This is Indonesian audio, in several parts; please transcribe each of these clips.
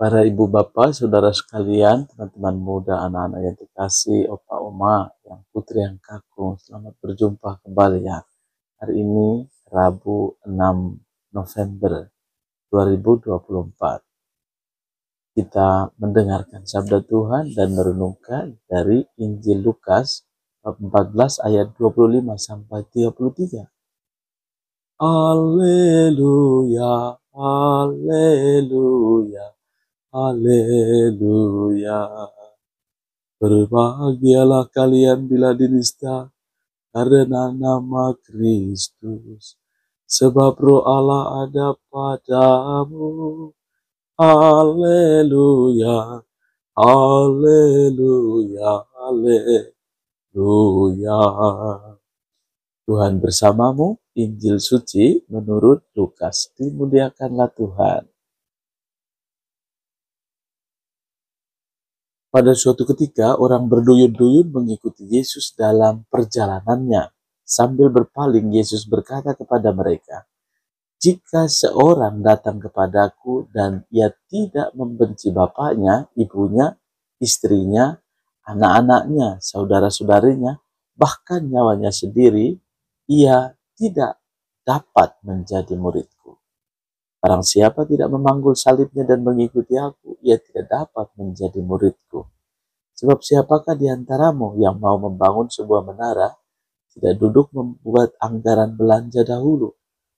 Para ibu bapak, saudara sekalian, teman-teman muda, anak-anak yang dikasih, opa oma, yang putri yang kakung, selamat berjumpa kembali ya. Hari ini Rabu 6 November 2024. Kita mendengarkan sabda Tuhan dan merenungkan dari Injil Lukas 14 ayat 25 sampai 33. Haleluya, haleluya, haleluya. Berbahagialah kalian bila dinista karena nama Kristus, sebab Roh Allah ada padamu. Haleluya, haleluya, haleluya. Tuhan bersamamu. Injil suci menurut Lukas. Dimuliakanlah Tuhan. Pada suatu ketika, orang berduyun-duyun mengikuti Yesus dalam perjalanannya. Sambil berpaling, Yesus berkata kepada mereka, "Jika seorang datang kepadaku dan ia tidak membenci bapaknya, ibunya, istrinya, anak-anaknya, saudara-saudarinya, bahkan nyawanya sendiri, ia tidak dapat menjadi muridku. Barang siapa tidak memanggul salibnya dan mengikuti aku, ia tidak dapat menjadi muridku. Sebab siapakah di antaramu yang mau membangun sebuah menara, tidak duduk membuat anggaran belanja dahulu?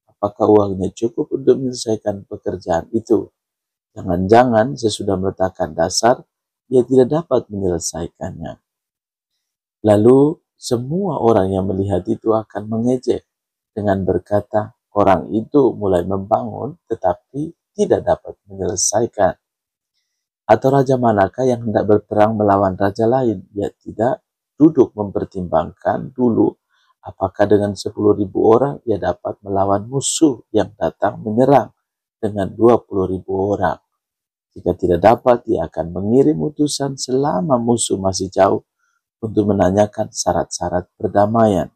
Apakah uangnya cukup untuk menyelesaikan pekerjaan itu? Jangan-jangan sesudah meletakkan dasar, ia tidak dapat menyelesaikannya." Lalu semua orang yang melihat itu akan mengejek dengan berkata, "Orang itu mulai membangun tetapi tidak dapat menyelesaikan." Atau raja manakah yang hendak berperang melawan raja lain? Ia tidak duduk mempertimbangkan dulu apakah dengan 10.000 orang ia dapat melawan musuh yang datang menyerang dengan 20.000 orang. Jika tidak dapat, ia akan mengirim utusan selama musuh masih jauh untuk menanyakan syarat-syarat perdamaian.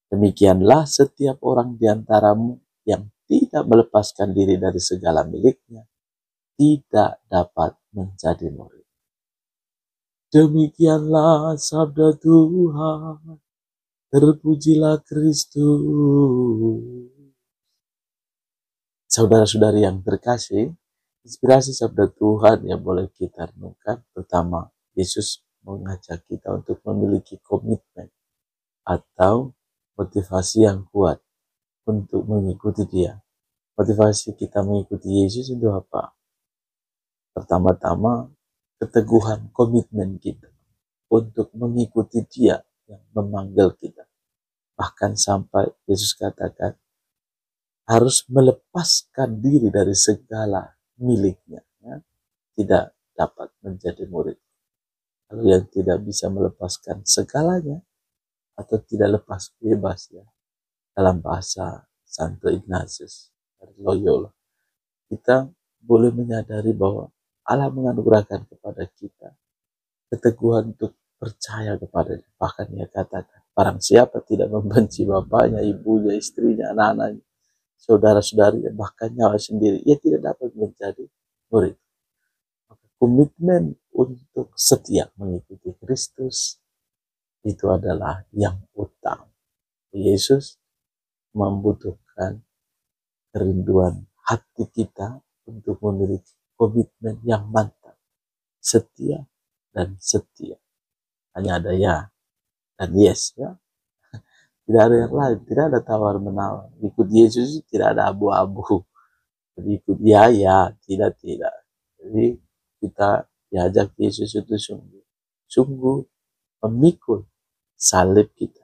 Demikianlah setiap orang di antaramu yang tidak melepaskan diri dari segala miliknya, tidak dapat menjadi murid. Demikianlah sabda Tuhan. Terpujilah Kristus. Saudara-saudari yang terkasih, inspirasi sabda Tuhan yang boleh kita renungkan. Pertama, Yesus mengajak kita untuk memiliki komitmen atau motivasi yang kuat untuk mengikuti Dia. Motivasi kita mengikuti Yesus itu apa? Pertama-tama, keteguhan komitmen kita untuk mengikuti Dia yang memanggil kita. Bahkan sampai Yesus katakan harus melepaskan diri dari segala miliknya, ya, tidak dapat menjadi murid. Kalau yang tidak bisa melepaskan segalanya atau tidak lepas bebas, ya, dalam bahasa Santo Ignatius dari Loyola, kita boleh menyadari bahwa Allah menganugerahkan kepada kita keteguhan untuk percaya kepadanya. Bahkan Ia katakan, barang siapa tidak membenci bapaknya, ibunya, istrinya, anak-anaknya, saudara-saudarinya, bahkan nyawa sendiri, ia tidak dapat menjadi murid. Maka komitmen untuk setia mengikuti Kristus itu adalah yang utama. Yesus membutuhkan kerinduan hati kita untuk memiliki komitmen yang mantap, setia dan setia. Hanya ada ya dan yes, ya. Tidak ada yang lain, tidak ada tawar-menawar. Ikut Yesus tidak ada abu-abu. Jadi ikut ya, tidak. Jadi kita diajak Yesus itu sungguh memikul salib kita.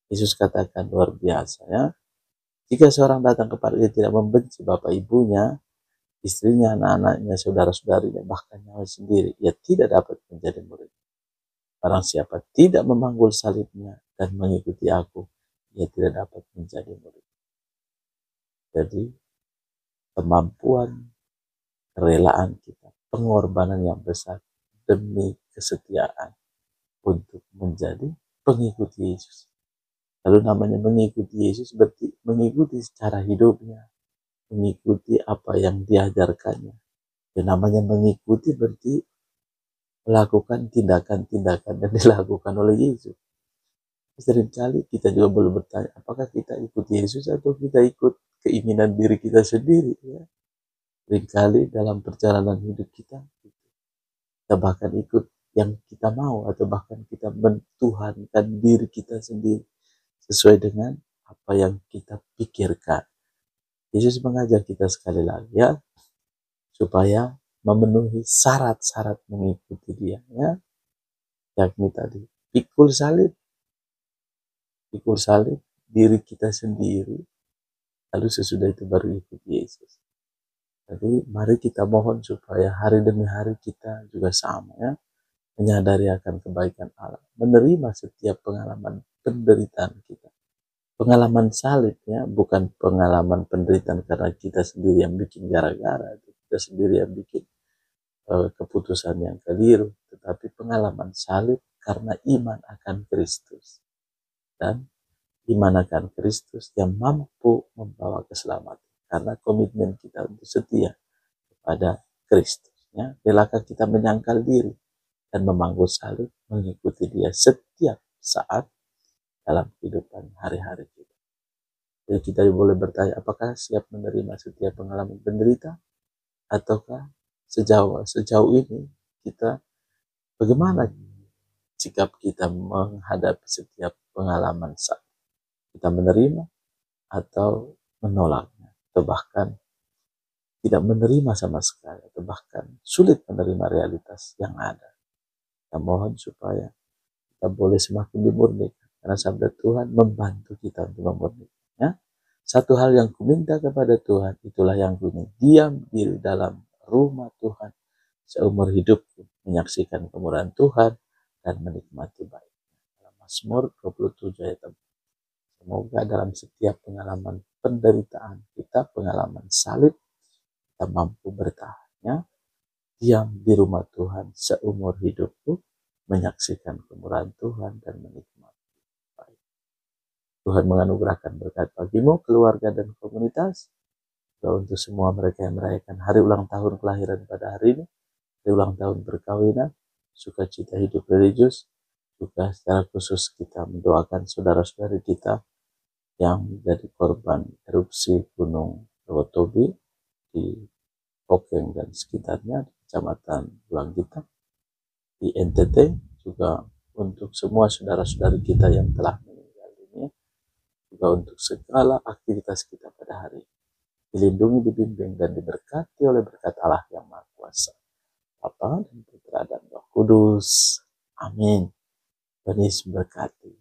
Yesus katakan luar biasa, ya. Jika seorang datang kepada dia tidak membenci bapak ibunya, istrinya, anak-anaknya, saudara-saudarinya, bahkan nyawa sendiri, ia tidak dapat menjadi murid. Barang siapa tidak memanggul salibnya dan mengikuti aku, ia tidak dapat menjadi murid. Jadi kemampuan, kerelaan kita, pengorbanan yang besar demi kesetiaan untuk menjadi pengikut Yesus. Lalu namanya mengikuti Yesus berarti mengikuti secara hidupnya, mengikuti apa yang diajarkannya, Yang namanya mengikuti berarti melakukan tindakan-tindakan yang dilakukan oleh Yesus. Seringkali kita juga boleh bertanya, apakah kita ikut Yesus atau kita ikut keinginan diri kita sendiri, ya. Seringkali dalam perjalanan hidup kita bahkan ikut yang kita mau, atau bahkan kita mentuhankan diri kita sendiri sesuai dengan apa yang kita pikirkan. Yesus mengajar kita sekali lagi, ya, supaya memenuhi syarat-syarat mengikuti Dia, ya, yakni tadi pikul salib diri kita sendiri, lalu sesudah itu baru ikut Yesus. Jadi mari kita mohon supaya hari demi hari kita juga sama, ya, menyadari akan kebaikan Allah, menerima setiap pengalaman penderitaan kita. Pengalaman salib, ya, bukan pengalaman penderitaan karena kita sendiri yang bikin gara-gara, kita sendiri yang bikin keputusan yang keliru, tetapi pengalaman salib karena iman akan Kristus. Dan iman akan Kristus yang mampu membawa keselamatan, karena komitmen kita untuk setia kepada Kristus, ya. Relakah kita menyangkal diri dan memangku salib mengikuti Dia setiap saat dalam kehidupan hari-hari kita. Jadi kita boleh bertanya, apakah siap menerima setiap pengalaman penderita, ataukah sejauh ini kita bagaimana sikap kita menghadapi setiap pengalaman saat kita menerima atau menolaknya, atau bahkan tidak menerima sama sekali, atau bahkan sulit menerima realitas yang ada. Kita mohon supaya kita boleh semakin dimurnikan, karena sabda Tuhan membantu kita untuk memurnikannya. Satu hal yang kuminta kepada Tuhan, itulah yang kuingin, diam di dalam rumah Tuhan seumur hidupku, menyaksikan kemurahan Tuhan dan menikmati baiknya. Dalam Mazmur 27 ayat 4. Semoga dalam setiap pengalaman penderitaan kita, pengalaman salib, kita mampu bertahannya, diam di rumah Tuhan seumur hidupku, menyaksikan kemurahan Tuhan dan menikmati baik. Tuhan menganugerahkan berkat bagimu, keluarga dan komunitas. Dan untuk semua mereka yang merayakan hari ulang tahun kelahiran pada hari ini, hari ulang tahun perkawinan, sukacita hidup religius, juga secara khusus kita mendoakan saudara-saudari kita yang menjadi korban erupsi Gunung Lewotobi di Okeng dan sekitarnya, di Kecamatan Bulanggita, di NTT, juga untuk semua saudara-saudari kita yang telah meninggal dunia, juga untuk segala aktivitas kita pada hari ini. Dilindungi, dibimbing, dan diberkati oleh berkat Allah yang Maha Kuasa, Bapa dan Putra dan Roh Kudus. Amin. Tuhan Yesus berkati.